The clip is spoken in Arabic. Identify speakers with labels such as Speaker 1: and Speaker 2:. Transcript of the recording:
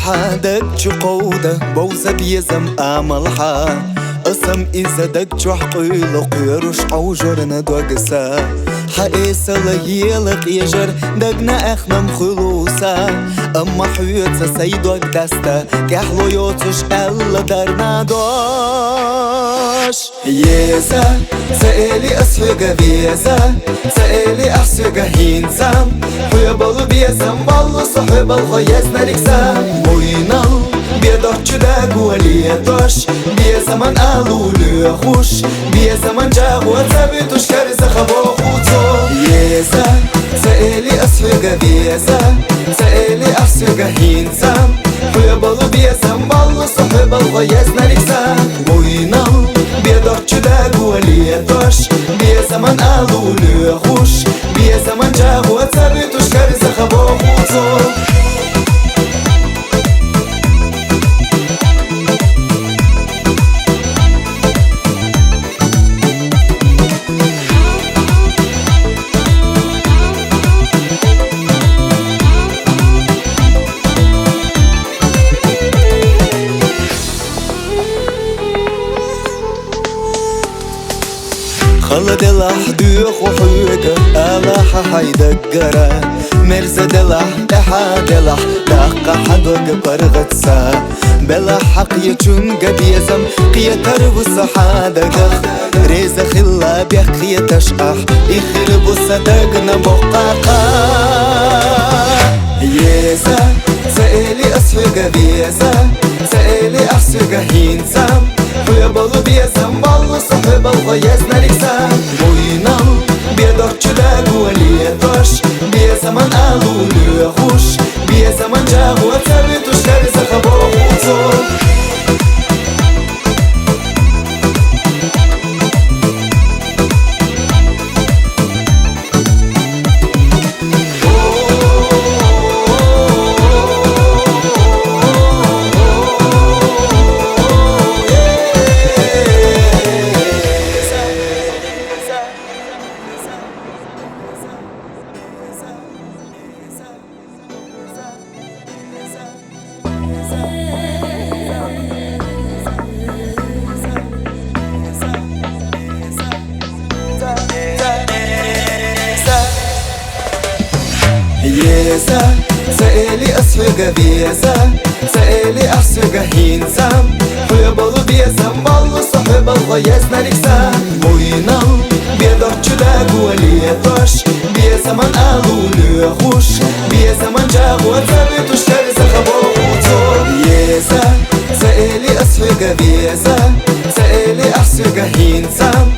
Speaker 1: حادك قودة بوزة بيزم آملها أسم إذا دك حقيل قيرش عوجرنا دوغسا حقيس لهيلق يجر دقنا أخنم خلوصا أما حيوت سيدوك دستا كحلو يوتش ألا درنا دوش يزا سألي أسفق بيزا سألي أحسق هينزام حيبالو بيزم بالو صحب الخيزنا لكسام موينال بيدوش داقو ليتوش بيزمان ألولو خوش بيزمان جاقو تبتوش كارزة خبو خوتو يزا سألي أسفق بيزا سألي أحسق هينزام حيبالو بيزم بالو صحب الخيزنا لكسام موينال بيدوش داقو ليتوش بيزمان ألولو خوش بيزمان جاقو تبتوش كارزة خبو خوتو خلد الأحدوخ وحوقة ألاح حيدقرا مرزد الأحدح دلح داقة حدوق برغتسا بلا حق يجون قد يزم قيتر وصحادق ريز خلا بيخي تشقح يخرب صدقنا مقاقا يزا سألي أسفق بيزا سألي أحسق هينزام حيبالو بيزم بالو صحب الخيزنا لكسام موينال بيدوش داقو ليتوش بيزمان ألولو خوش بيزمان جاقو تبتوش كارزة خبو خوتو يزا سألي أسفق بيزا سألي أحسق هينزام حيبالو بيزم بالو صحب الخيزنا لكسام موينال بيدوش داقو ليتوش بيزمان ألولو خوش بيزمان جاقو تبتوش كارزة خبو خوتو يزا سألي أسفق بيزا سألي أحسق هينزام